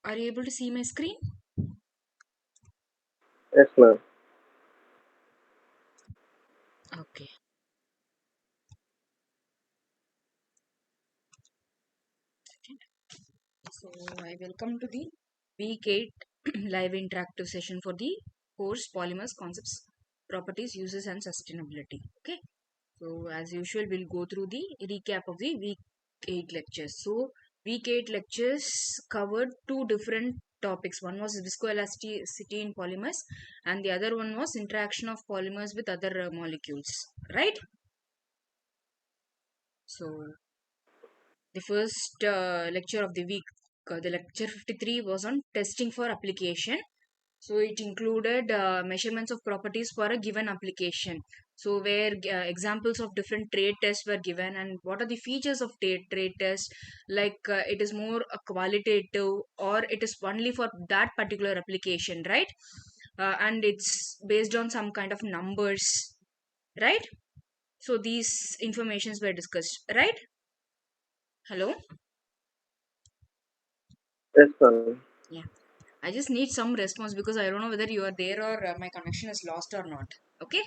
Are you able to see my screen? Yes, ma'am. Okay. So I welcome to the week 8 live interactive session for the course Polymers Concepts, Properties, Uses and Sustainability. Okay. So as usual, we'll go through the recap of the week 8 lectures. So week 8 lectures covered two different topics. One was viscoelasticity in polymers and the other one was interaction of polymers with other molecules. Right? So the first lecture of the week, the lecture 53 was on testing for application. So it included measurements of properties for a given application. So where examples of different trade tests were given and what are the features of trade test, like it is more a qualitative or it is only for that particular application, right? And it's based on some kind of numbers, right? So these informations were discussed, right? Hello? Yes, ma'am. Yeah. I just need some response because I don't know whether you are there or my connection is lost or not. Okay?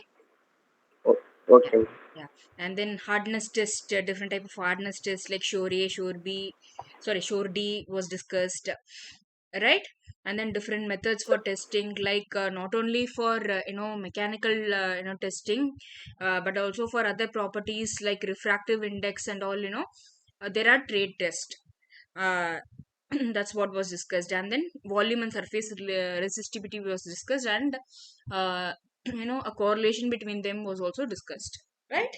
Yeah. Okay. Yeah. And then hardness test, different type of hardness test like Shore A, Shore B, sorry, Shore D was discussed, right? And then different methods for testing, like not only for mechanical testing, but also for other properties like refractive index and all. There are trade tests. Uh, that's what was discussed, and then volume and surface resistivity was discussed, and a correlation between them was also discussed, right?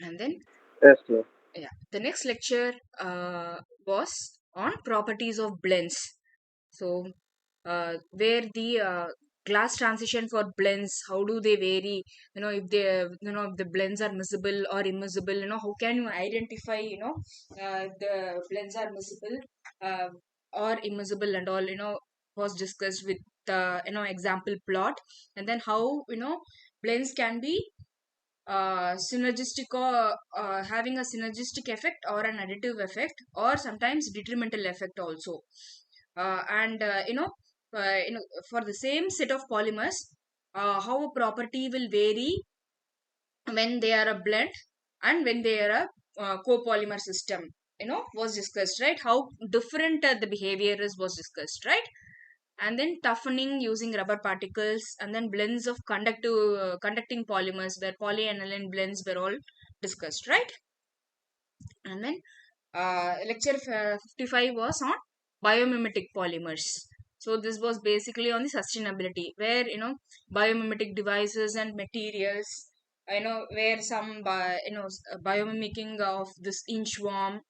And then Yes, ma'am. yeah, the next lecture was on properties of blends. So where the glass transition for blends, how do they vary? If they if the blends are miscible or immiscible, how can you identify the blends are miscible uh, or immiscible and all, was discussed with example plot. And then how blends can be synergistic or having a synergistic effect or an additive effect or sometimes detrimental effect also. And for the same set of polymers, how a property will vary when they are a blend and when they are a copolymer system, was discussed, right? How different the behavior is was discussed, right? And then toughening using rubber particles, and then blends of conducting polymers where polyaniline blends were all discussed, right? And then lecture 55 was on biomimetic polymers. So this was basically on the sustainability, where biomimetic devices and materials, where some biomimicking of this inchworm,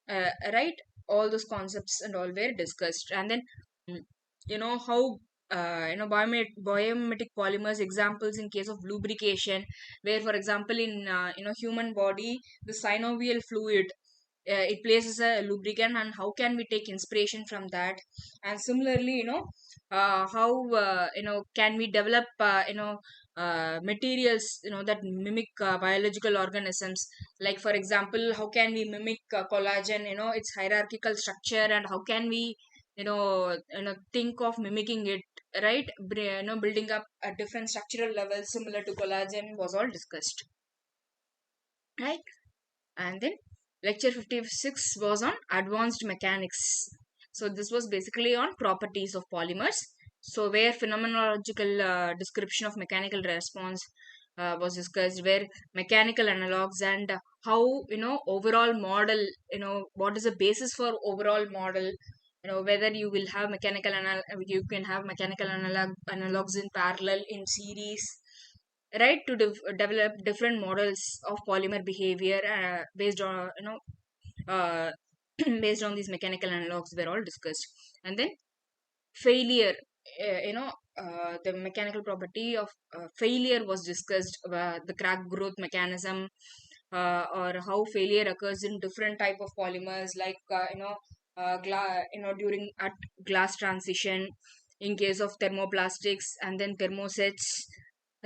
right? All those concepts and all were discussed. And then mm, how biomimetic polymers examples in case of lubrication, where for example in human body, the synovial fluid, it plays as a lubricant, and how can we take inspiration from that? And similarly, how can we develop materials that mimic biological organisms, like for example, how can we mimic collagen, its hierarchical structure, and how can we think of mimicking it, right? Building up a different structural level similar to collagen was all discussed, right? And then lecture 56 was on advanced mechanics. So this was basically on properties of polymers, so where phenomenological description of mechanical response was discussed, where mechanical analogs and how overall model, what is the basis for overall model, whether you will have you can have mechanical analogs in parallel, in series, right? To develop different models of polymer behavior based on uh, based on these mechanical analogs were all discussed. And then failure, the mechanical property of failure was discussed, the crack growth mechanism, or how failure occurs in different type of polymers, like during at glass transition, in case of thermoplastics and then thermosets,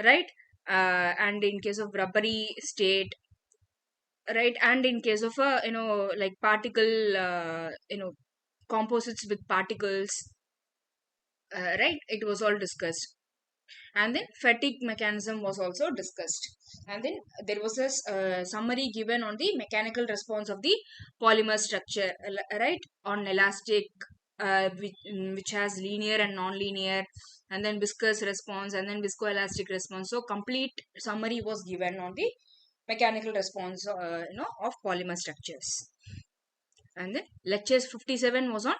right? And in case of rubbery state, right? And in case of a like particle composites with particles, right? It was all discussed. And then fatigue mechanism was also discussed. And then there was a summary given on the mechanical response of the polymer structure, right, on elastic, which has linear and non-linear, and then viscous response, and then viscoelastic response. So complete summary was given on the mechanical response, of polymer structures. And then lectures 57 was on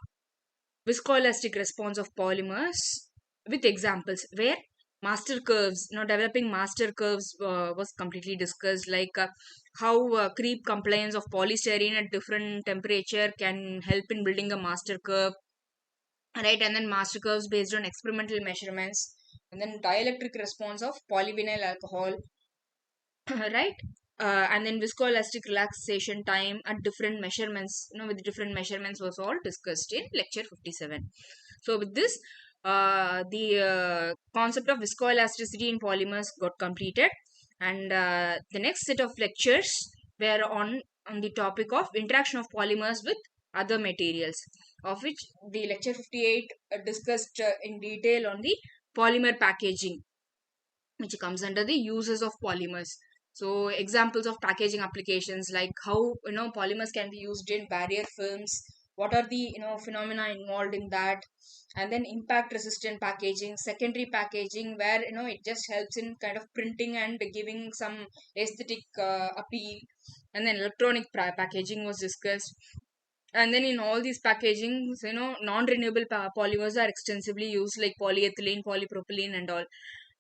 viscoelastic response of polymers with examples, where master curves, developing master curves was completely discussed, like how creep compliance of polystyrene at different temperature can help in building a master curve, right? And then master curves based on experimental measurements, and then dielectric response of polyvinyl alcohol, right? And then viscoelastic relaxation time at different measurements, with different measurements was all discussed in lecture 57. So with this, the concept of viscoelasticity in polymers got completed, and the next set of lectures were on the topic of interaction of polymers with other materials, of which the lecture 58 discussed in detail on the polymer packaging, which comes under the uses of polymers. So examples of packaging applications, like how polymers can be used in barrier films, what are the phenomena involved in that, and then impact resistant packaging, secondary packaging, where it just helps in kind of printing and giving some aesthetic appeal, and then electronic packaging was discussed. And then in all these packagings, non-renewable polymers are extensively used, like polyethylene, polypropylene, and all.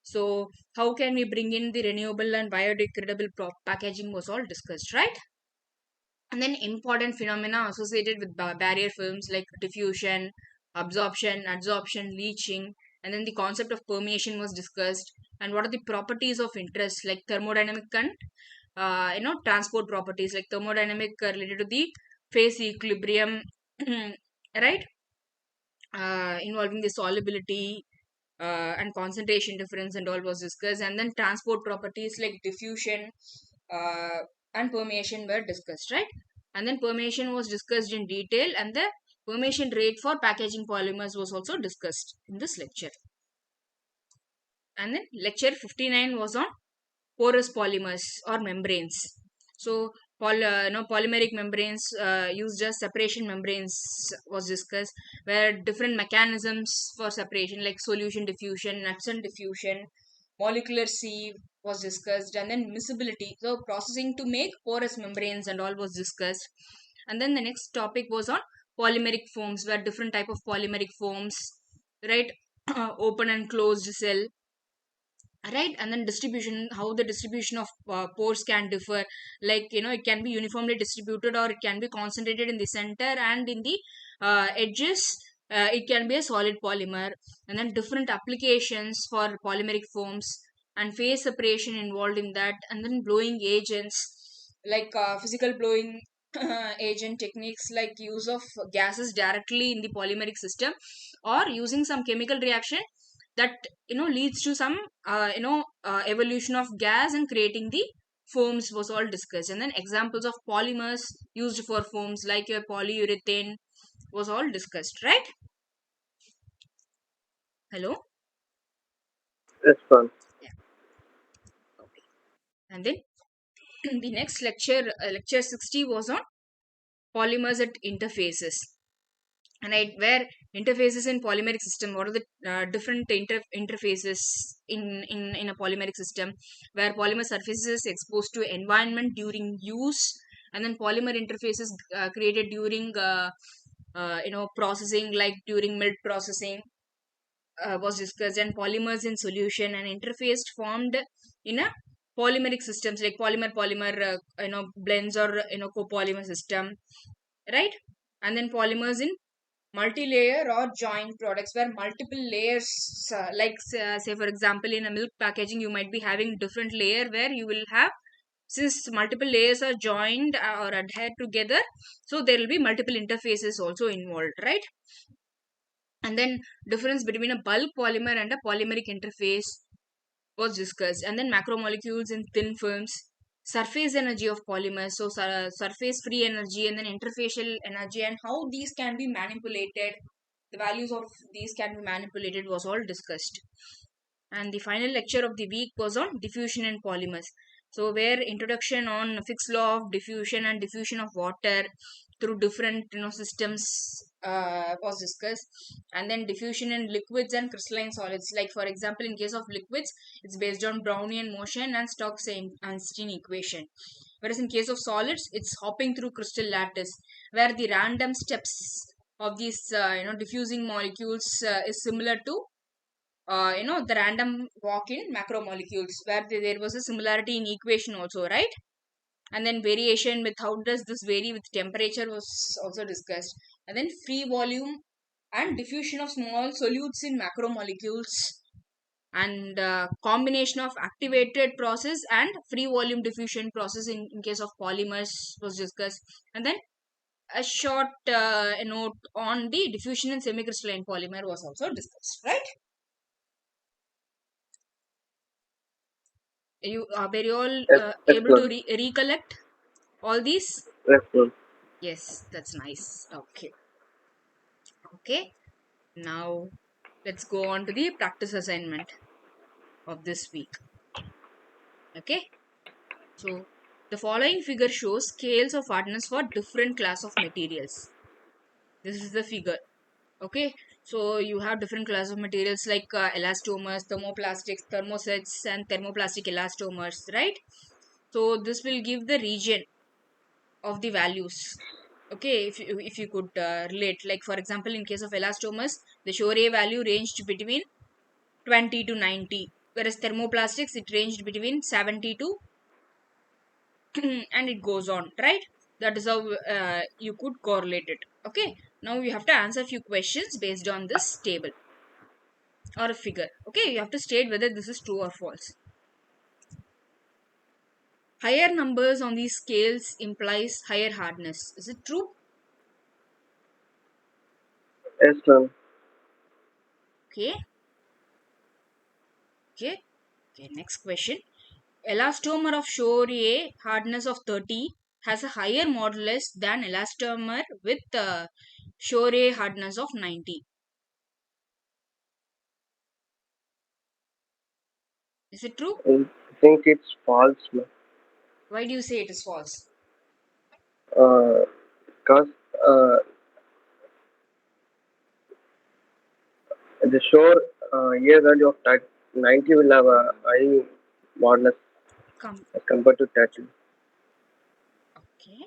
So how can we bring in the renewable and biodegradable packaging was all discussed, right? And then important phenomena associated with barrier films, like diffusion, absorption, adsorption, leaching, and then the concept of permeation was discussed. And what are the properties of interest, like thermodynamic and transport properties, like thermodynamic related to the phase equilibrium, right? Involving the solubility and concentration difference and all was discussed. And then transport properties like diffusion uh, and permeation were discussed, right? And then permeation was discussed in detail, and the permeation rate for packaging polymers was also discussed in this lecture. And then lecture 59 was on porous polymers or membranes. So polymeric membranes used as separation membranes was discussed, where different mechanisms for separation, like solution diffusion, Knudsen diffusion, molecular sieve was discussed, and then miscibility, so processing to make porous membranes and all was discussed. And then the next topic was on polymeric foams, where different type of polymeric foams, right, open and closed cell, right? And then distribution, how the distribution of pores can differ, like it can be uniformly distributed, or it can be concentrated in the center, and in the edges it can be a solid polymer. And then different applications for polymeric foams, and phase separation involved in that. And then blowing agents, like physical blowing agent techniques, like use of gases directly in the polymeric system, or using some chemical reaction that leads to some evolution of gas and creating the foams was all discussed. And then examples of polymers used for foams, like your polyurethane was all discussed, right? Hello. Yes, ma'am. Yeah. Okay. And then the next lecture, lecture 60, was on polymers at interfaces, right? Where interfaces in polymeric system, what are the different interfaces in a polymeric system, where polymer surfaces exposed to environment during use, and then polymer interfaces created during processing, like during milk processing was discussed. And polymers in solution and interfaced formed in a polymeric systems, like polymer polymer blends, or copolymer system, right? And then polymers in multi-layer or joint products, where multiple layers, like say for example in a milk packaging, you might be having different layer, where you will have, since multiple layers are joined or adhered together, so there will be multiple interfaces also involved, right? And then difference between a bulk polymer and a polymeric interface was discussed. And then macromolecules in thin films, surface energy of polymers, so surface free energy and then interfacial energy, and how these can be manipulated, the values of these can be manipulated was all discussed. And the final lecture of the week was on diffusion in polymers, so where introduction on Fick's law of diffusion and diffusion of water through different systems was discussed. And then diffusion in liquids and crystalline solids, like for example in case of liquids it's based on Brownian motion and Stokes-Einstein equation, whereas in case of solids it's hopping through crystal lattice, where the random steps of these diffusing molecules is similar to the random walk in macromolecules, where there was a similarity in equation also, right? And then variation with how does this vary with temperature was also discussed. And then free volume and diffusion of small solutes in macromolecules, and combination of activated process and free volume diffusion process in case of polymers was discussed. And then a short note on the diffusion in semicrystalline polymer was also discussed, right? You were you all Yes, yes, able to ma'am. recollect all these? Yes, ma'am. Yes, that's nice. Okay. Okay. Now let's go on to the practice assignment of this week. Okay. So the following figure shows scales of hardness for different class of materials. This is the figure. Okay. So you have different class of materials like elastomers, thermoplastics, thermosets, and thermoplastic elastomers, right? So this will give the region of the values. Okay, if you could relate, like for example in case of elastomers, the Shore value ranged between 20 to 90, whereas thermoplastics it ranged between 70 to and it goes on, right? That is how you could correlate it. Okay, now you have to answer a few questions based on this table or a figure. Okay, you have to state whether this is true or false. Higher numbers on these scales implies higher hardness. Is it true? Yes, ma'am. Okay. Okay. Okay, next question. Elastomer of Shore hardness of 30 has a higher modulus than elastomer with Shore hardness of 90. Is it true? I think it's false, ma'am. Why do you say it is false? Because the shore year value of 90 will have a high modulus Come. as compared to 30. Okay.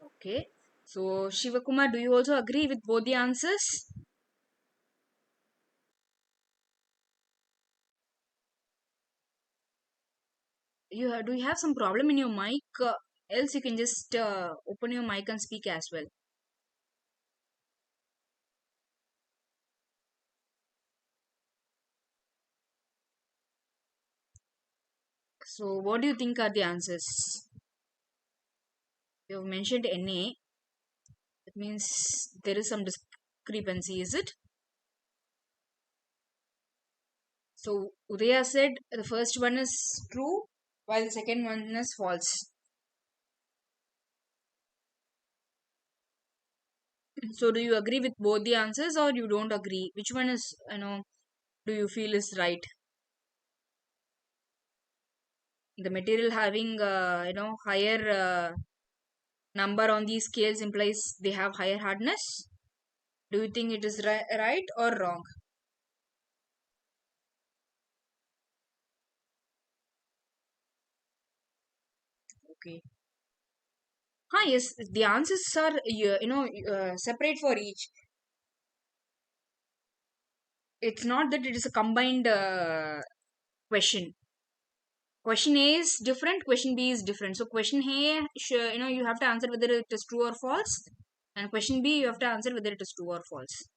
Okay. So, Shivakumar, do you also agree with both the answers? Do you have some problem in your mic? Else you can just open your mic and speak as well. So, what do you think are the answers? You have mentioned Na. That means there is some discrepancy, is it? So Udaya said the first one is true while the second one is false. So do you agree with both the answers or you don't agree? Which one is, do you feel is right? The material having, higher number on these scales implies they have higher hardness. Do you think it is right or wrong? Okay. Yes, the answers are, separate for each. It's not that it is a combined question. Question A is different, question B is different. So question A, you have to answer whether it is true or false, and question B, you have to answer whether it is true or false.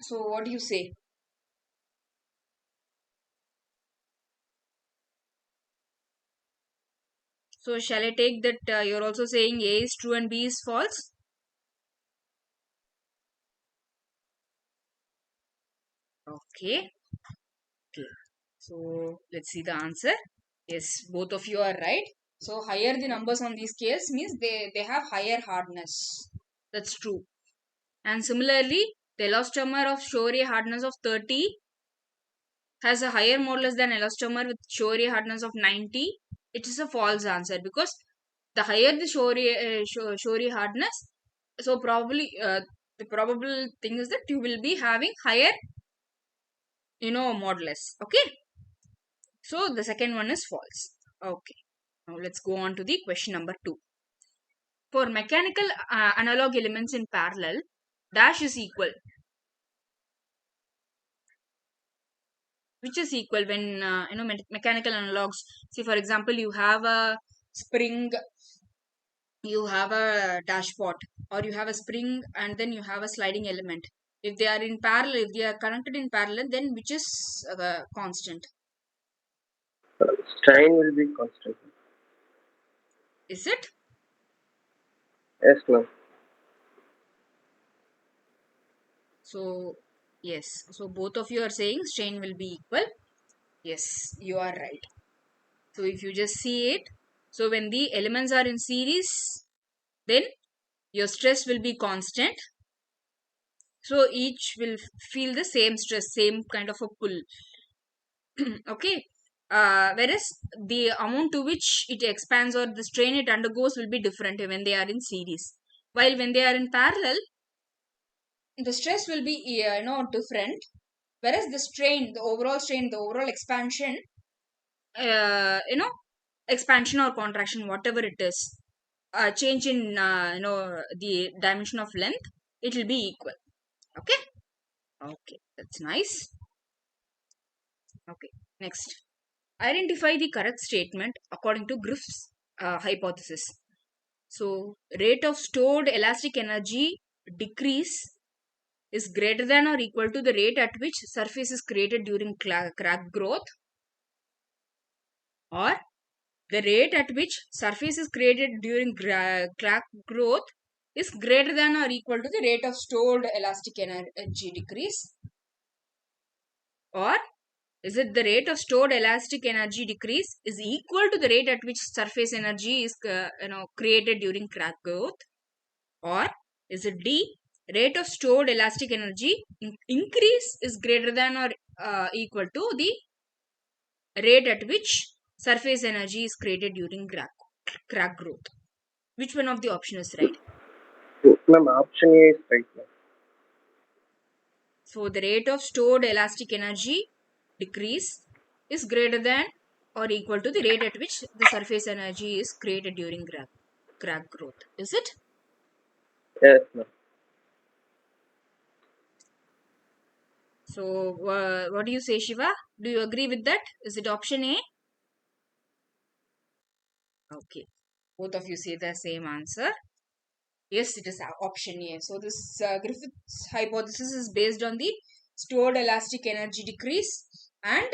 So what do you say? So shall I take that you're also saying A is true and B is false? Okay. Okay. So let's see the answer. Yes, both of you are right. So higher the numbers on these scales means they have higher hardness. That's true. And similarly, the elastomer of Shoria hardness of 30 has a higher modulus than elastomer with Shoria hardness of 90. It is a false answer because the higher the Shoria hardness, so probably the probable thing is that you will be having higher, modulus. Okay. So the second one is false. Okay. Now let's go on to the question number 2. For mechanical analog elements in parallel, dash is equal. Which is equal when mechanical analogs. See, for example, you have a spring, you have a dashpot, or you have a spring, and then you have a sliding element. If they are in parallel, if they are connected in parallel, then which is constant? Strain will be constant. Is it? Yes, ma'am. So yes. So both of you are saying strain will be equal. Yes, you are right. So if you just see it, so when the elements are in series, then your stress will be constant. So each will feel the same stress, same kind of a pull. Okay. Whereas the amount to which it expands or the strain it undergoes will be different when they are in series. While when they are in parallel, the stress will be different. Whereas the strain, the overall expansion, uh, you know, expansion or contraction, whatever it is, change in the dimension of length, it will be equal. Okay. Okay, that's nice. Okay, next. Identify the correct statement according to Griff's hypothesis. So, rate of stored elastic energy decrease is greater than or equal to the rate at which surface is created during crack growth, or the rate at which surface is created during crack growth is greater than or equal to the rate of stored elastic energy decrease, or is it the rate of stored elastic energy decrease is equal to the rate at which surface energy is created during crack growth, or is it D, rate of stored elastic energy increase is greater than or equal to the rate at which surface energy is created during crack growth? Which one of the option is right? Ma'am, option A is right, ma'am. So the rate of stored elastic energy decrease is greater than or equal to the rate at which the surface energy is created during crack growth. Is it? Yes, ma'am. So what do you say, Shiva? Do you agree with that? Is it option A? Okay. Both of you say the same answer. Yes, it is option A. So this Griffith's hypothesis is based on the stored elastic energy decrease and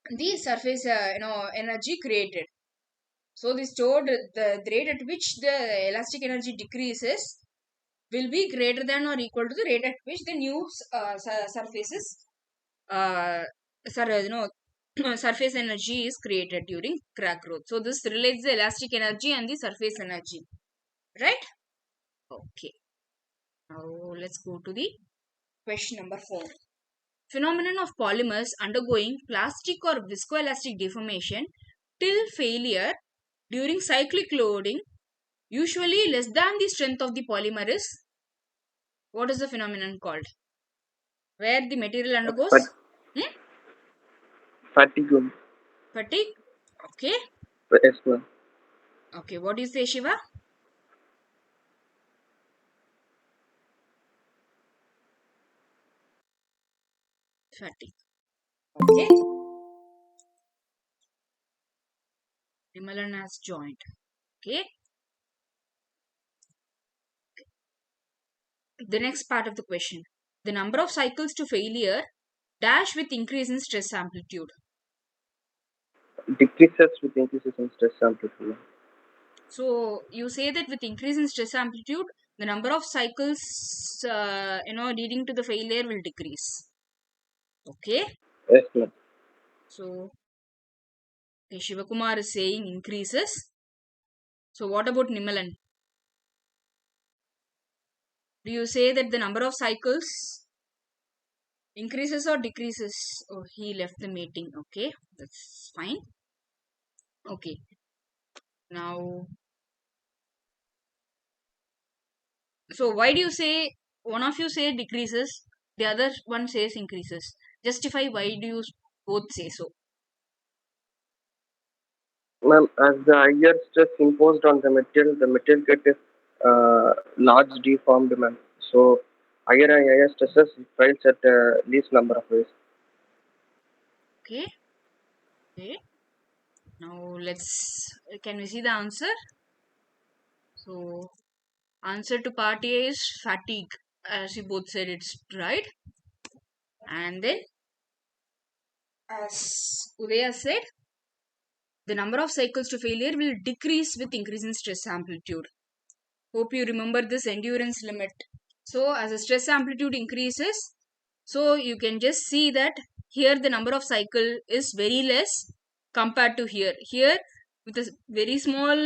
the surface energy created. So the rate at which the elastic energy decreases will be greater than or equal to the rate at which the new surfaces uh, surface energy is created during crack growth. So this relates the elastic energy and the surface energy, right? Okay. Now let's go to the question number 4. Phenomenon of polymers undergoing plastic or viscoelastic deformation till failure during cyclic loading, usually less than the strength of the polymer, is what is the phenomenon called? Where the material Fat, undergoes fatigue. fatigue. Okay. Yes, ma'am. Okay. What do you say, Shiva? Fatigue. Okay. Vimalan has joined. Okay. The next part of the question. The number of cycles to failure dash with increase in stress amplitude. Decreases with increases in stress amplitude. So you say that with increase in stress amplitude, the number of cycles, leading to the failure will decrease. Okay. Yes, ma'am. So okay, Shivakumar is saying increases. So what about Nimalan? Do you say that the number of cycles increases or decreases? Oh, he left the meeting. Okay, that's fine. Okay, now, so why do you say one of you say decreases, the other one says increases? Justify why do you both say so? Ma'am, as the higher stress imposed on the material get large deformed, ma'am. So higher and higher stresses fails at least number of ways. Okay, okay. Now let's, can we see the answer? So answer to part A is fatigue, as you both said it's right. And then as Udaya said, the number of cycles to failure will decrease with increase in stress amplitude. Hope you remember this endurance limit. So as the stress amplitude increases, so you can just see that here the number of cycle is very less compared to here. Here with a very small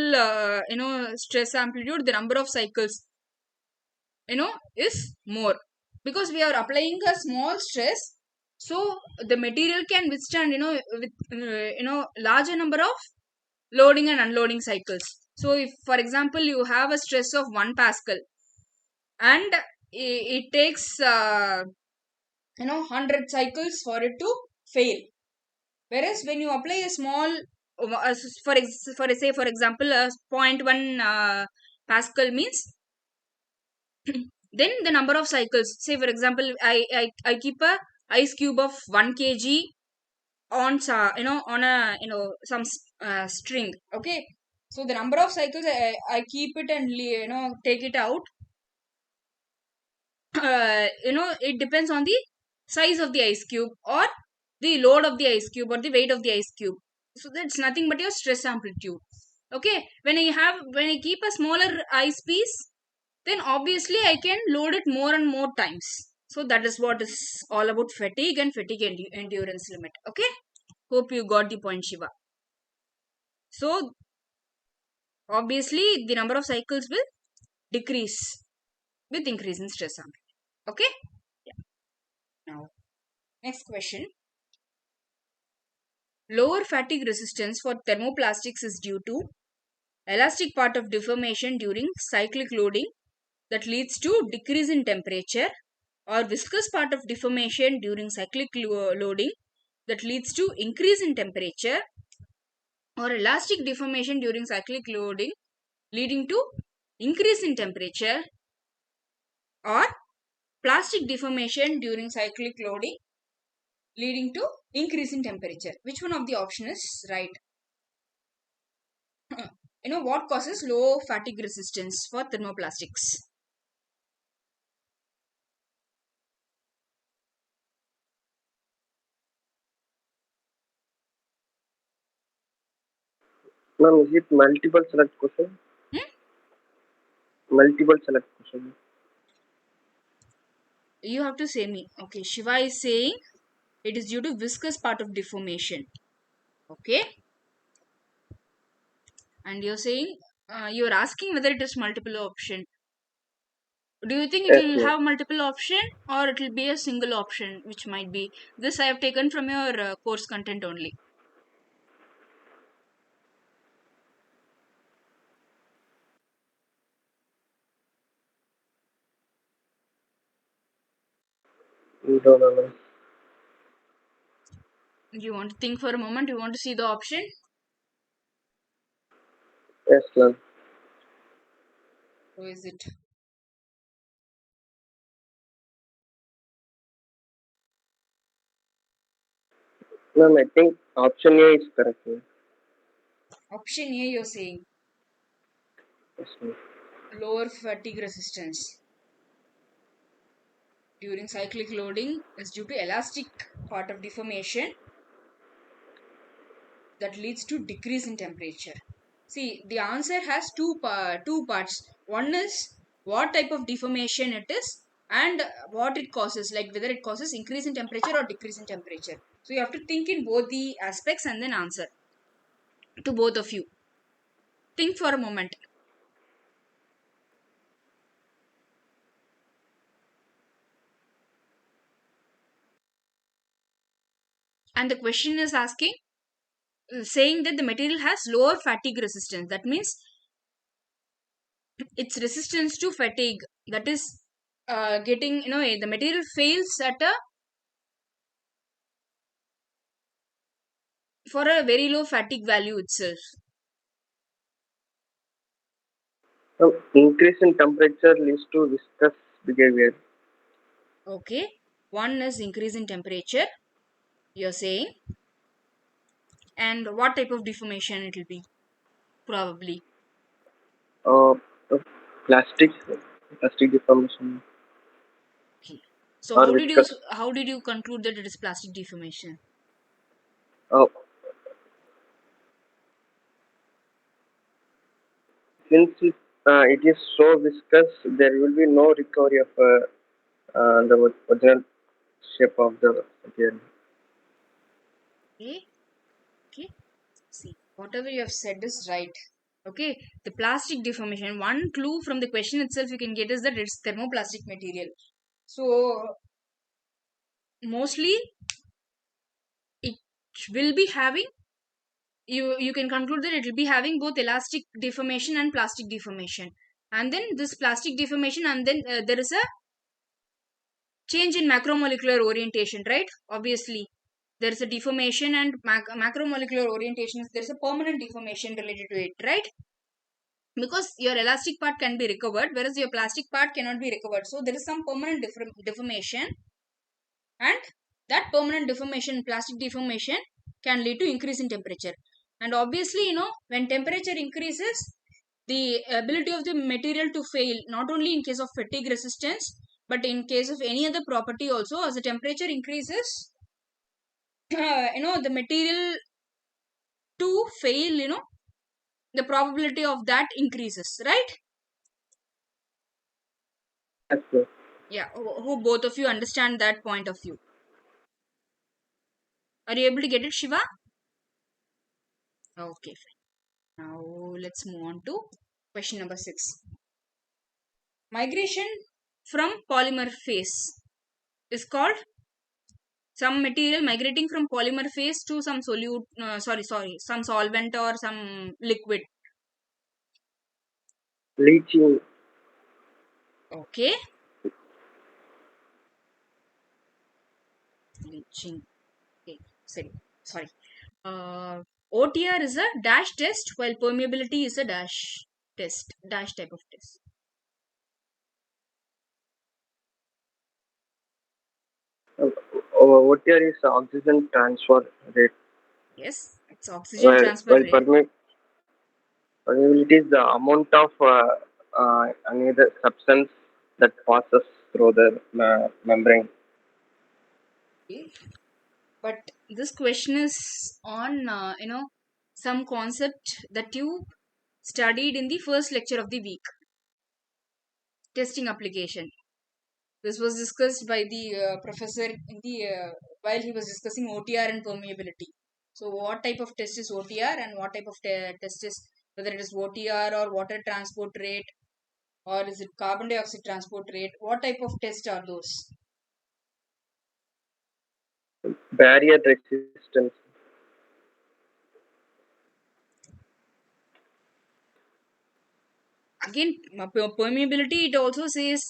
stress amplitude, the number of cycles is more, because we are applying a small stress. So the material can withstand with larger number of loading and unloading cycles. So if for example you have a stress of 1 pascal and it takes 100 cycles for it to fail, whereas when you apply a small for example a zero point 0.1 pascal means then the number of cycles, say for example I keep a ice cube of 1 kg on on a some string. Okay, so the number of cycles I keep it and take it out, it depends on the size of the ice cube or the load of the ice cube or the weight of the ice cube. So that's nothing but your stress amplitude. Okay, when I keep a smaller ice piece, then obviously I can load it more and more times. So that is what is all about fatigue and fatigue endurance limit. Okay, hope you got the point, Shiva. So obviously the number of cycles will decrease with increase in stress amplitude. Okay, yeah. Now next question. Lower fatigue resistance for thermoplastics is due to elastic part of deformation during cyclic loading that leads to decrease in temperature, or viscous part of deformation during cyclic loading that leads to increase in temperature, or elastic deformation during cyclic loading leading to increase in temperature, or plastic deformation during cyclic loading leading to increase in temperature. Which one of the option is right? What causes low fatigue resistance for thermoplastics? Ma'am, is it multiple select question? Hmm? Multiple select question. You have to say me. Okay, Shiva is saying it is due to viscous part of deformation. Okay, and you're saying you're asking whether it is multiple option. Do you think it Yes, will ma'am. have multiple option or it will be a single option, which might be this? I have taken from your course content only. You don't know, ma'am. You want to think for a moment? You want to see the option? Yes, ma'am. Who is it? Ma'am, I think option A is correct, ma'am. Option A, you're saying Yes, ma'am. lower fatigue resistance during cyclic loading is due to elastic part of deformation that leads to decrease in temperature. See, the answer has two parts. One is what type of deformation it is, and what it causes, like whether it causes increase in temperature or decrease in temperature. So you have to think in both the aspects and then answer to both of you. Think for a moment. And the question is asking, saying that the material has lower fatigue resistance. That means its resistance to fatigue, that is getting, the material fails at a for a very low fatigue value itself. So increase in temperature leads to viscous behavior. Okay, one is increase in temperature, you're saying, and what type of deformation it will be, probably. Uh, uh, plastic, plastic deformation Okay, so or viscous. how did you conclude that it is plastic deformation? Uh, since it is so viscous, there will be no recovery of the original shape of the material. Okay, okay, see, whatever you have said is right. Okay, the plastic deformation, one clue from the question itself you can get is that it's thermoplastic material. So mostly it will be having, you can conclude that it will be having both elastic deformation and plastic deformation. And then this plastic deformation, and then there is a change in macromolecular orientation, right? Obviously there is a deformation and macromolecular orientation, there is a permanent deformation related to it, right? Because your elastic part can be recovered whereas your plastic part cannot be recovered, so there is some permanent deformation, and that permanent deformation, plastic deformation, can lead to increase in temperature. And obviously, when temperature increases, the ability of the material to fail, not only in case of fatigue resistance but in case of any other property also, as the temperature increases, the material to fail, the probability of that increases, right? Yes, sir. Yeah, who both of you understand that point of view? Are you able to get it, Shiva? Okay, fine. Now let's move on to question number 6. Migration from polymer phase is called, some material migrating from polymer phase to some solute, some solvent or some liquid. Leaching. Okay, leaching. Okay, sorry. OTR is a dash test, while permeability is a dash type of test. Uh, OTR is oxygen transfer rate, Yes, it's oxygen while, transfer while rate. permeability is the amount of any other substance that passes through the membrane. Okay. But this question is on, some concept that you studied in the first lecture of the week, testing application. This was discussed by the professor in the while he was discussing OTR and permeability. So what type of test is OTR and what type of test is, whether it is OTR or water transport rate, or is it carbon dioxide transport rate, what type of test are those? Barrier resistance. Again, permeability, it also says,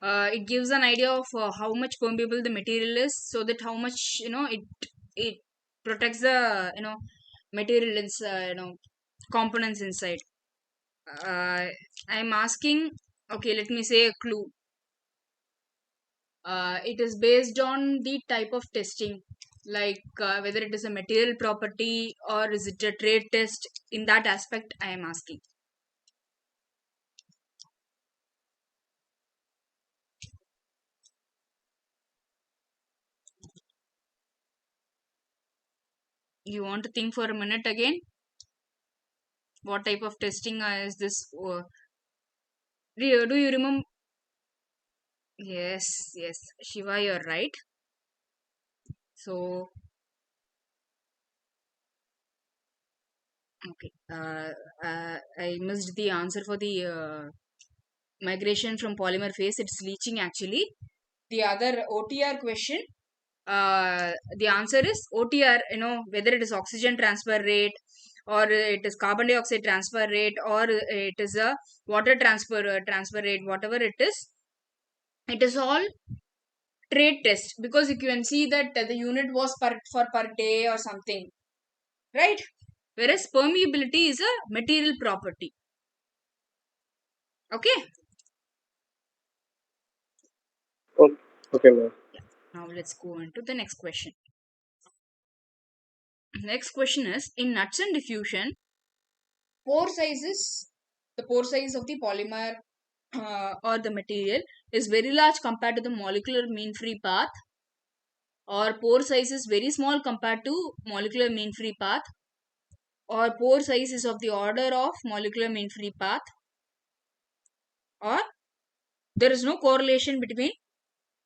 it gives an idea of how much permeable the material is, so that how much, it protects the, material ins components inside. I'm asking, okay, let me say a clue. It is based on the type of testing, like whether it is a material property or is it a trade test. In that aspect I am asking. You want to think for a minute again, what type of testing is this? Do you remember? Yes, yes, Shiva, you're right. So, okay, I missed the answer for the migration from polymer phase. It's leaching actually. The other OTR question, the answer is OTR, whether it is oxygen transfer rate or it is carbon dioxide transfer rate or it is a water transfer rate, whatever it is all trade test, because you can see that the unit was per day or something, right? Whereas permeability is a material property. Okay. Okay, okay, ma'am. Yeah. Now let's go on to the next question. Next question is, in nuts and diffusion, pore sizes, the pore size of the polymer or the material is very large compared to the molecular mean free path, or pore size is very small compared to molecular mean free path, or pore size is of the order of molecular mean free path, or there is no correlation between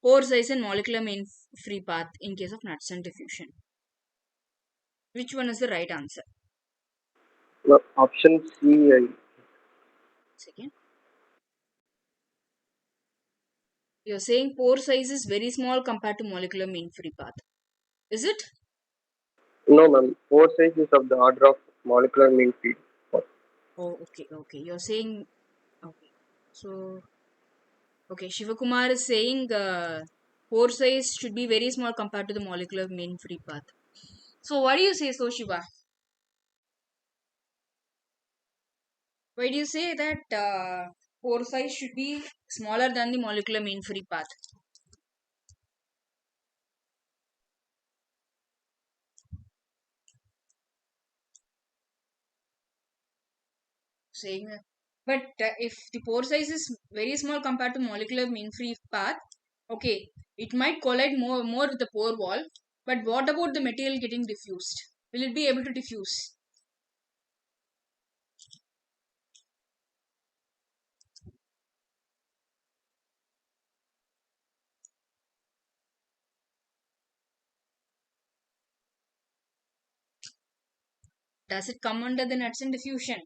pore size and molecular mean free path in case of nuts and diffusion. Which one is the right answer? No, option C. Second. You're saying pore size is very small compared to molecular mean free path. Is it? No, ma'am. Pore size is of the order of molecular mean field. Oh, okay, okay. You're saying, okay. So, okay, Shivakumar is saying pore size should be very small compared to the molecular mean free path. So, what do you say, so Shiva? Why do you say that pore size should be smaller than the molecular mean free path? Saying but if the pore size is very small compared to molecular mean free path, okay, it might collide more with the pore wall, but what about the material getting diffused? Will it be able to diffuse? Does it come under the nuts and diffusion,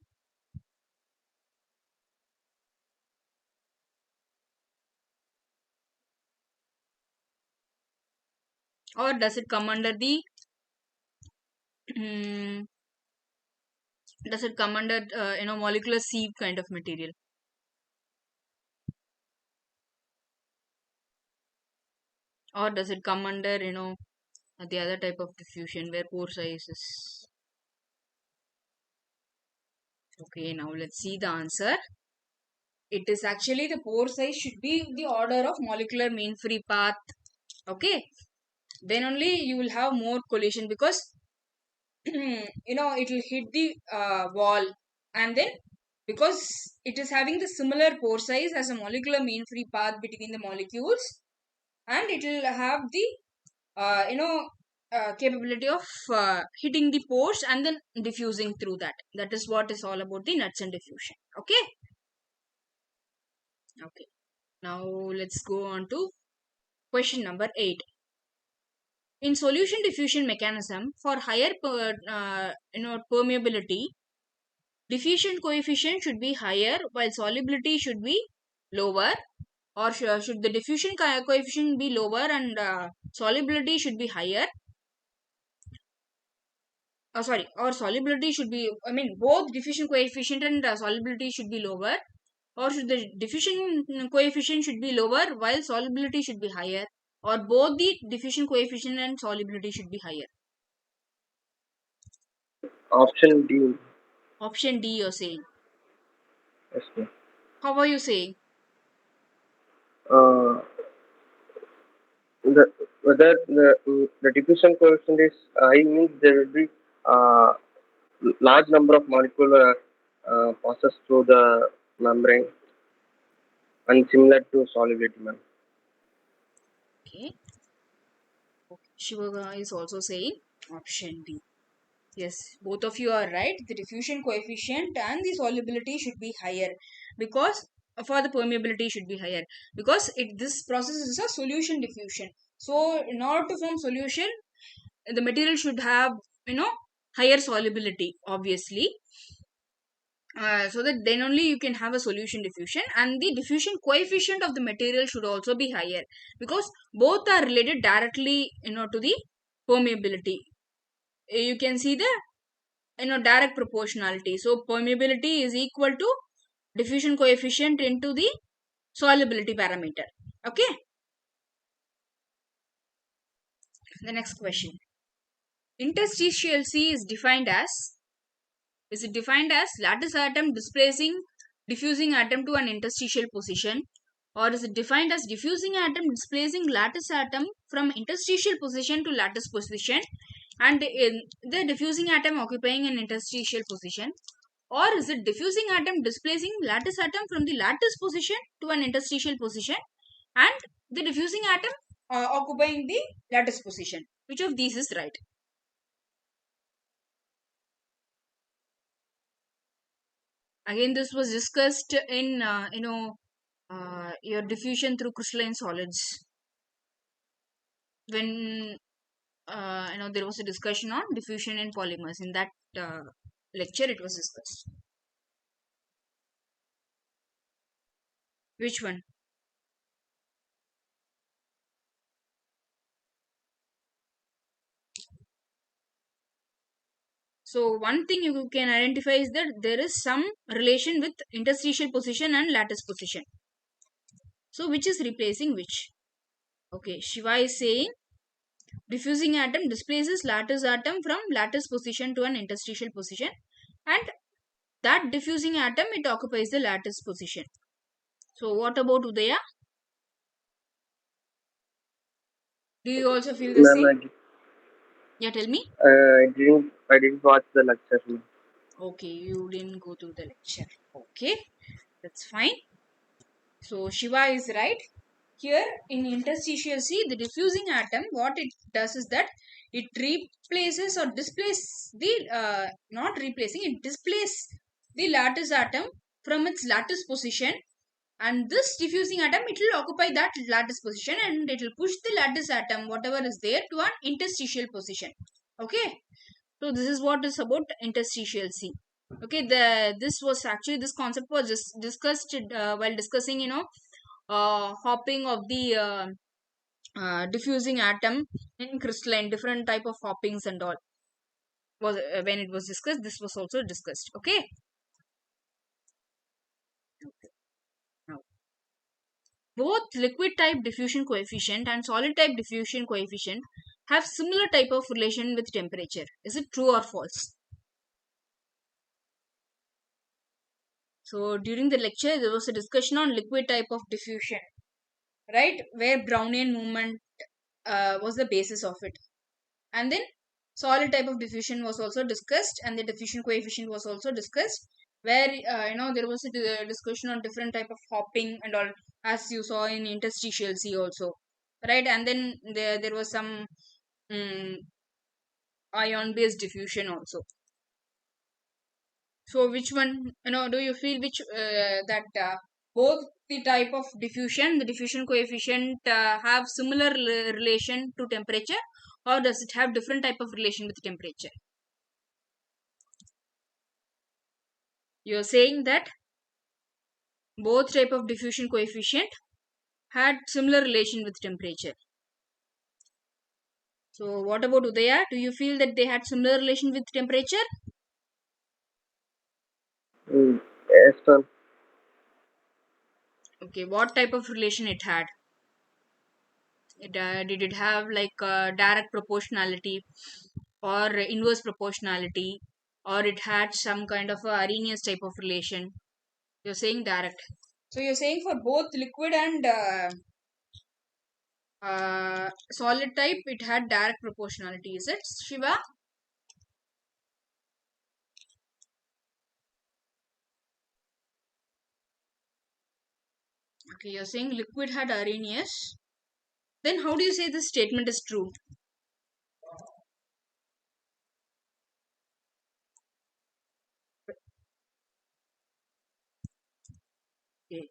or does it come under the mm, does it come under molecular sieve kind of material, or does it come under the other type of diffusion where pore size is okay? Now let's see the answer. It is actually the pore size should be the order of molecular mean free path. Okay, then only you will have more collision, because it will hit the wall, and then because it is having the similar pore size as a molecular mean free path between the molecules, and it will have the capability of hitting the pores and then diffusing through that. That is what is all about the nuts and diffusion. Okay. Okay, now let's go on to question number 8. In solution diffusion mechanism, for higher permeability, diffusion coefficient should be higher while solubility should be lower, or should the diffusion coefficient be lower and solubility should be higher? Sorry, or solubility should be, I mean, both diffusion coefficient and solubility should be lower, or should the diffusion coefficient should be lower while solubility should be higher, or both the diffusion coefficient and solubility should be higher? Option D. Option D, you're saying. Yes, ma'am. How are you saying? Uh, the whether the diffusion coefficient is high means there will be uh, large number of molecule passes through the membrane and similar to solubility, ma'am. Okay. Shivaga is also saying option D. Yes, both of you are right. The diffusion coefficient and the solubility should be higher, because for the permeability should be higher, because this process is a solution diffusion. So in order to form solution, the material should have, you know, higher solubility, obviously, so that then only you can have a solution diffusion, and the diffusion coefficient of the material should also be higher, because both are related directly, you know, to the permeability. You can see the, you know, direct proportionality. So permeability is equal to diffusion coefficient into the solubility parameter. Okay. The next question: interstitial C is it defined as lattice atom displacing diffusing atom to an interstitial position, or is it defined as diffusing atom displacing lattice atom from interstitial position to lattice position, and in the diffusing atom occupying an interstitial position, or is it diffusing atom displacing lattice atom from the lattice position to an interstitial position, and the diffusing atom occupying the lattice position? Which of these is right? Again, this was discussed in, your diffusion through crystalline solids, when, there was a discussion on diffusion in polymers. In that lecture it was discussed. Which one? So one thing you can identify is that there is some relation with interstitial position and lattice position. So which is replacing which? Okay, Shiva is saying diffusing atom displaces lattice atom from lattice position to an interstitial position, and that diffusing atom, it occupies the lattice position. So what about Udaya? Do you also feel the Ma'am, same? Yeah, tell me. I didn't watch the lecture, ma'am. Okay, you didn't go to the lecture. Okay, that's fine. So Shiva is right. Here in interstitial C, the diffusing atom, what it does is that it replaces or displaces the, not replacing, it displaces the lattice atom from its lattice position, and this diffusing atom, it will occupy that lattice position, and it will push the lattice atom, whatever is there, to an interstitial position. Okay. So this is what is about interstitial C. Okay, this was actually, this concept was just discussed while discussing, hopping of the diffusing atom in crystalline, different type of hoppings and all was, when it was discussed, this was also discussed. Okay. Now, both liquid type diffusion coefficient and solid type diffusion coefficient have similar type of relation with temperature. Is it true or false? So during the lecture there was a discussion on liquid type of diffusion, right, where Brownian movement was the basis of it, and then solid type of diffusion was also discussed, and the diffusion coefficient was also discussed, where, there was a discussion on different type of hopping and all, as you saw in interstitial C also, right, and then there was some ion based diffusion also. So which one, do you feel which, that both the type of diffusion, the diffusion coefficient, have similar relation to temperature, or does it have different type of relation with temperature? You're saying that both type of diffusion coefficient had similar relation with temperature. So what about Udaya? Do you feel that they had similar relation with temperature? Yes, ma'am. Okay, what type of relation it had? Did it have like direct proportionality or inverse proportionality, or it had some kind of a Arrhenius type of relation? You're saying direct. So you're saying for both liquid and solid type, it had direct proportionality. Is it, Shiva? Okay, you're saying liquid had Arrhenius. Then how do you say this statement is true? Okay.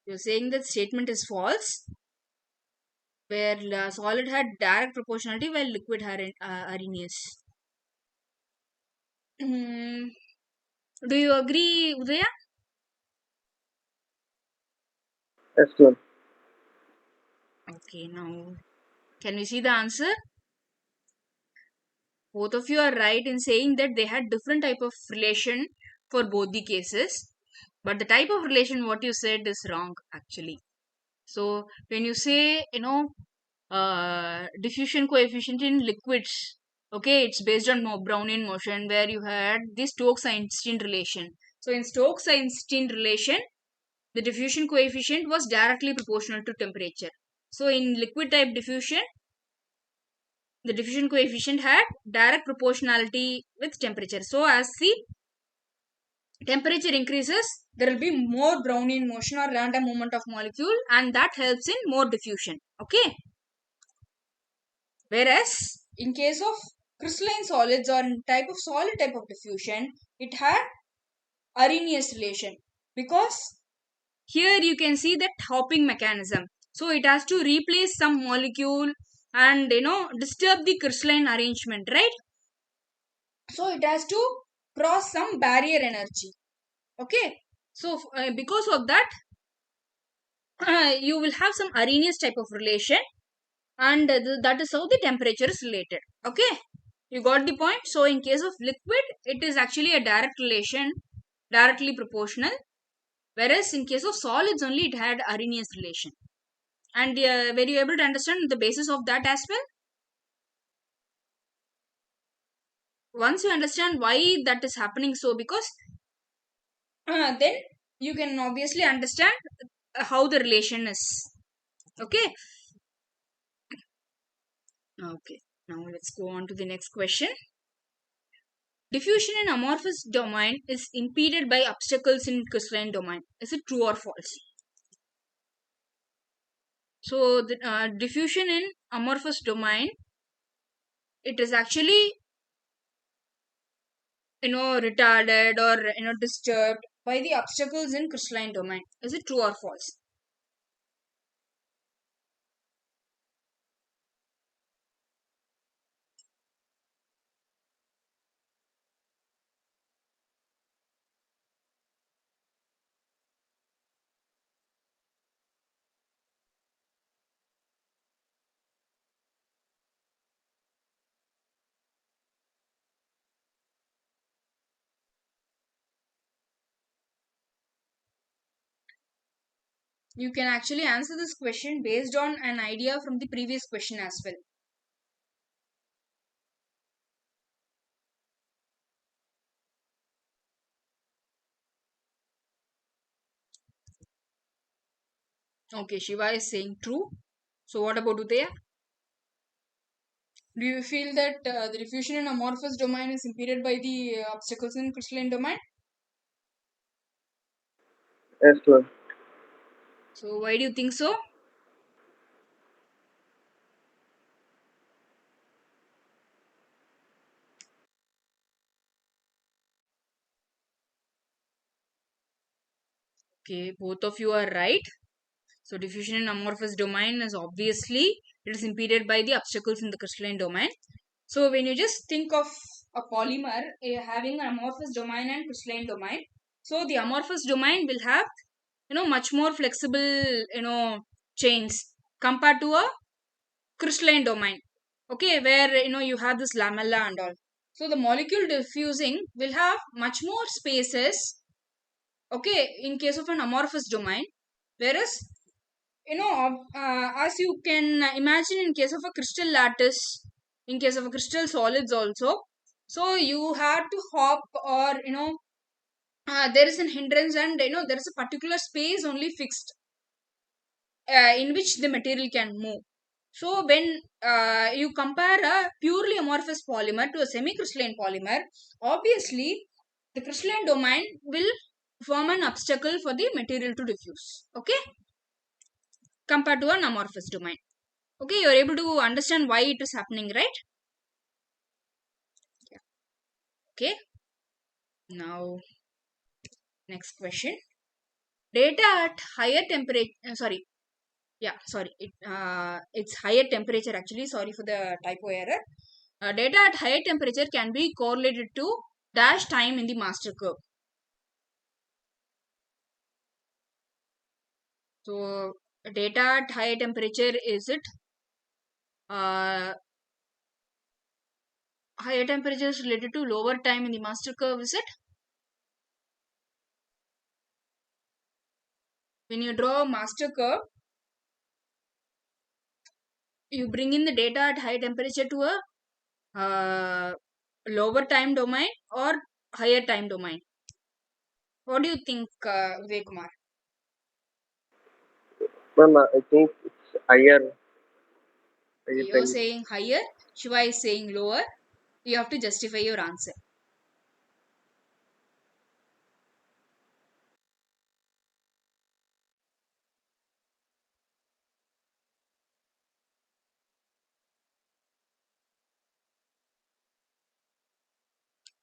You're saying that statement is false, where solid had direct proportionality while liquid had Arrhenius. Mm, do you agree, Udaya? Excellent. Okay, now can we see the answer? Both of you are right in saying that they had different type of relation for both the cases, but the type of relation what you said is wrong actually. So when you say diffusion coefficient in liquids, okay, it's based on Brownian motion where you had the Stokes-Einstein relation. So in Stokes-Einstein relation, the diffusion coefficient was directly proportional to temperature. So in liquid type diffusion, the diffusion coefficient had direct proportionality with temperature. So as the temperature increases, there will be more Brownian motion or random movement of molecule, and that helps in more diffusion. Okay. Whereas in case of crystalline solids or in type of solid type of diffusion, it had Arrhenius relation, because here you can see that hopping mechanism. So it has to replace some molecule and disturb the crystalline arrangement, right? So it has to cross some barrier energy. Okay. So because of that, you will have some Arrhenius type of relation, and that is how the temperature is related. Okay, you got the point. So in case of liquid, it is actually a direct relation, directly proportional, whereas in case of solids only it had Arrhenius relation. And were you able to understand the basis of that as well? Once you understand why that is happening, so because then you can obviously understand how the relation is. Okay. Okay, now let's go on to the next question. Diffusion in amorphous domain is impeded by obstacles in crystalline domain. Is it true or false? So the diffusion in amorphous domain, it is actually retarded or disturbed by the obstacles in crystalline domain. Is it true or false? You can actually answer this question based on an idea from the previous question as well. Okay, Shiva is saying true. So what about Udaya? Do you feel that the diffusion in amorphous domain is impeded by the obstacles in crystalline domain? Excellent. So why do you think so? Okay, both of you are right. So diffusion in amorphous domain is obviously it is impeded by the obstacles in the crystalline domain. So when you just think of a polymer having an amorphous domain and crystalline domain, so the amorphous domain will have much more flexible chains compared to a crystalline domain. Okay, where you have this lamella and all. So the molecule diffusing will have much more spaces, okay, in case of an amorphous domain, whereas as you can imagine in case of a crystal lattice, in case of a crystal solids also, so you have to hop or there is an hindrance, and there is a particular space only fixed in which the material can move. So when you compare a purely amorphous polymer to a semi-crystalline polymer, obviously the crystalline domain will form an obstacle for the material to diffuse. Okay, compared to an amorphous domain. Okay, you're able to understand why it is happening, right? Yeah. Okay. Now, next question. Data at higher temperature, sorry, yeah, sorry, it's higher temperature actually, sorry for the typo error. Data at higher temperature can be correlated to dash time in the master curve. So data at higher temperature, is it higher temperature is related to lower time in the master curve, is it? When you draw a master curve, you bring in the data at high temperature to a lower time domain or higher time domain. What do you think, Vivek Kumar? Ma'am, I think it's higher You're time. saying higher, Shiva is saying lower. You have to justify your answer.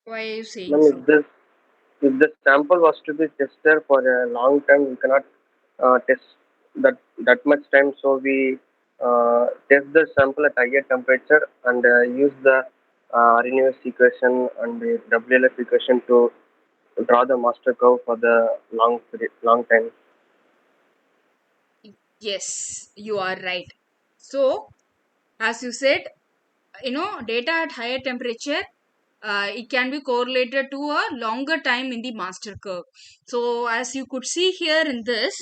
Why are you saying Ma'am, so? if the sample was to be tested for a long time, we cannot test that much time. So we test the sample at higher temperature and use the Arrhenius equation and the WLF equation to draw the master curve for the long time. Yes, you are right. So, as you said, data at higher temperature, it can be correlated to a longer time in the master curve. So, as you could see here in this,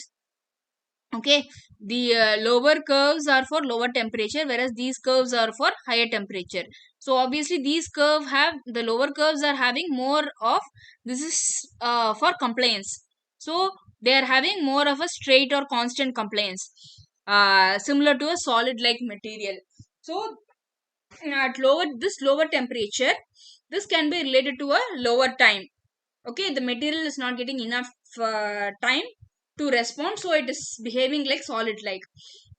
okay, the lower curves are for lower temperature, whereas these curves are for higher temperature. So obviously these curve have the lower curves are having more of, this is for compliance. So they are having more of a straight or constant compliance, similar to a solid like material. So at lower temperature, this can be related to a lower time. Okay, the material is not getting enough time to respond, so it is behaving like solid like.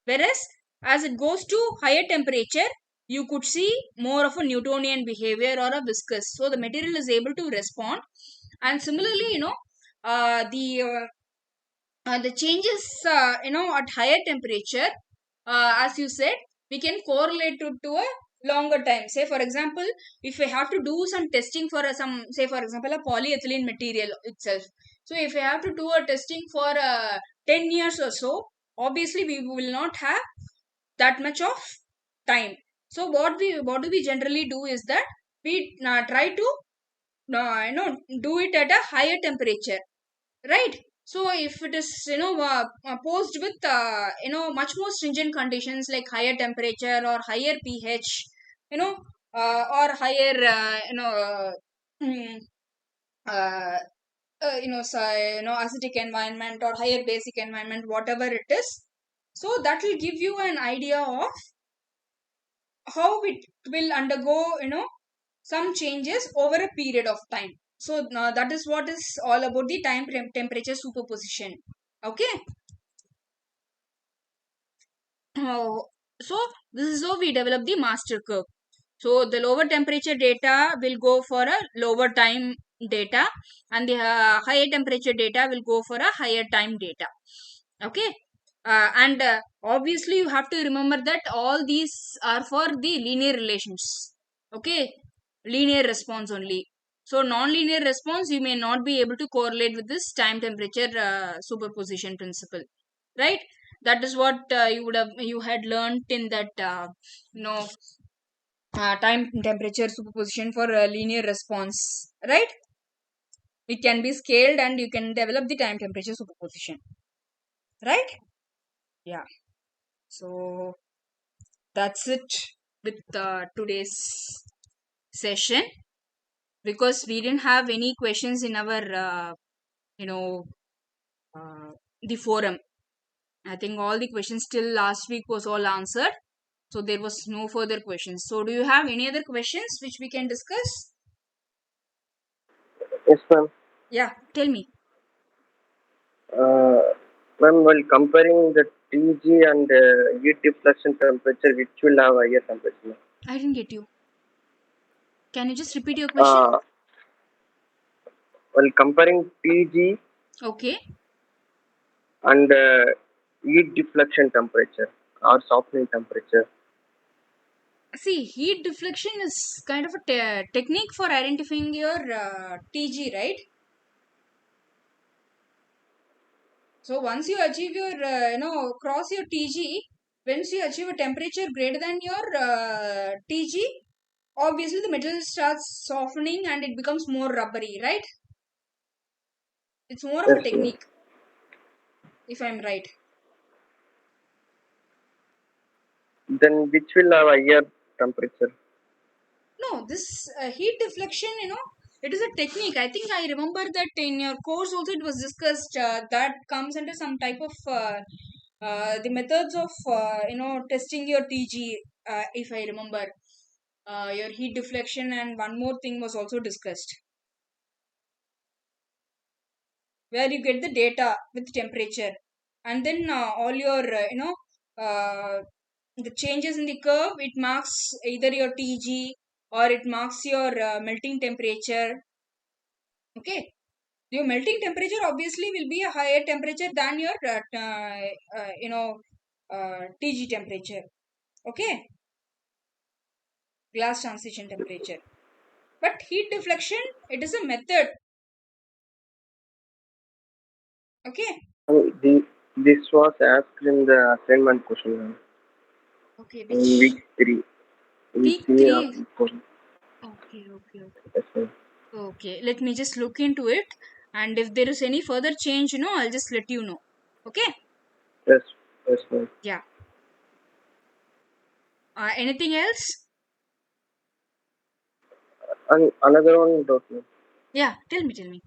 Whereas as it goes to higher temperature, you could see more of a Newtonian behavior or a viscous, so the material is able to respond. And similarly, the changes at higher temperature, as you said, we can correlate to a longer time. Say for example, if we have to do some testing for some, say for example, a polyethylene material itself. So if we have to do a testing for 10 years or so, obviously we will not have that much of time. So what do we generally do is that we try to do it at a higher temperature, right? So if it is posed with much more stringent conditions like higher temperature or higher pH, or higher mm, uh, acidic environment or higher basic environment, whatever it is. So that will give you an idea of how it will undergo some changes over a period of time. So that is what is all about the temperature superposition. Okay. Oh, so this is how we develop the master curve. So the lower temperature data will go for a lower time data, and the higher temperature data will go for a higher time data. Okay. And obviously you have to remember that all these are for the linear relations. Okay. Linear response only. So non-linear response you may not be able to correlate with this time temperature superposition principle, right? That is what you had learned in that you know time temperature superposition for linear response, right? It can be scaled and you can develop the time temperature superposition, right? Yeah. So that's it with today's session, because we didn't have any questions in our you know uh, the forum. I think all the questions till last week was all answered. So there was no further questions. So do you have any other questions which we can discuss? Yes, ma'am. Yeah, tell me. Uh, Ma'am, while comparing the TG and heat deflection temperature, which will have higher temperature? I didn't get you. Can you just repeat your question? Uh, while comparing TG Okay. and heat deflection temperature or softening temperature. See, heat deflection is kind of a technique for identifying your TG, right? So once you achieve your, cross your TG, once you achieve a temperature greater than your TG, obviously the metal starts softening and it becomes more rubbery, right? It's more of a Yes, ma'am. technique, if I'm right. Then which will have higher temperature? No, this heat deflection, it is a technique. I think I remember that in your course also it was discussed, that comes under some type of the methods of testing your TG. If I remember, your heat deflection and one more thing was also discussed, where you get the data with temperature, and then all your the changes in the curve, it marks either your TG or it marks your melting temperature. Okay, your melting temperature obviously will be a higher temperature than your TG temperature. Okay, glass transition temperature. But heat deflection, it is a method. Okay. This was asked in the assignment question, ma'am, Okay, in which week 3. Week week 3 of three? question. Okay, okay, okay. Yes, ma'am. Okay, let me just look into it. And if there is any further change, I'll just let you know. Okay? Yes, yes, ma'am. Yeah. Anything else? And another one, doubt, ma'am. Yeah, tell me.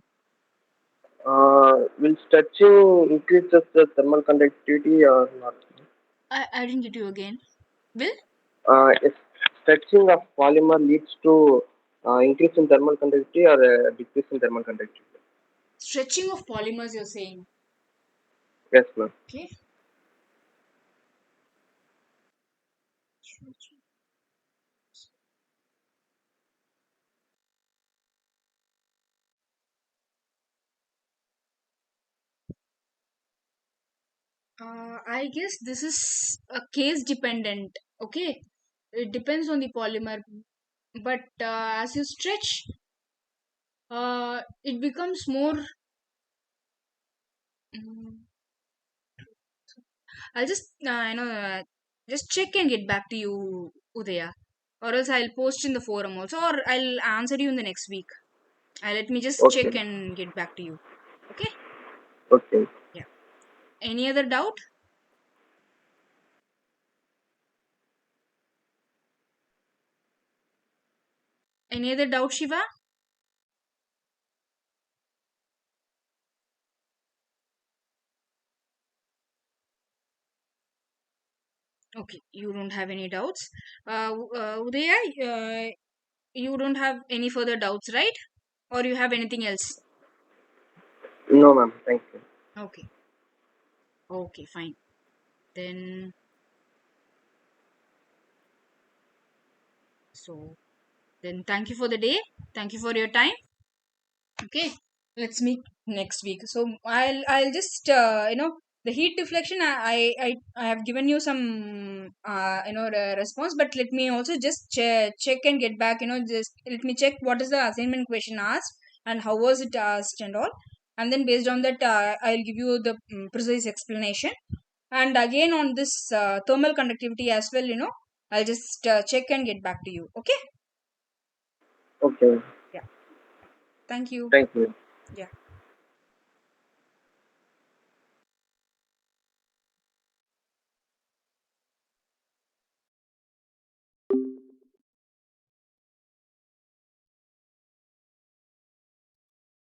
Will stretching increases the thermal conductivity or not? I didn't get you again. Will? If stretching of polymer leads to increase in thermal conductivity or decrease in thermal conductivity? Stretching of polymers, you're saying. Yes, ma'am. Okay. I guess this is a case dependent. Okay. It depends on the polymer. But as you stretch, it becomes more. mm, I'll just check and get back to you, Udaya. Or else I'll post in the forum also, or I'll answer you in the next week. Let me just check Okay. and get back to you. Okay? Okay. Yeah. Any other doubt? Any other doubt, Shiva? Okay, you don't have any doubts. Udaya, you don't have any further doubts, right? Or you have anything else? No, ma'am. Thank you. Okay. Okay, fine. Then, so, then thank you for the day. Thank you for your time. Okay, let's meet next week. So I'll just the heat deflection. I have given you some response, but let me also just check and get back. Just let me check what is the assignment question asked and how was it asked and all, and then based on that, I'll give you the precise explanation. And again on this thermal conductivity as well. I'll just check and get back to you. Okay. Okay. Yeah. Thank you. Thank you. Yeah.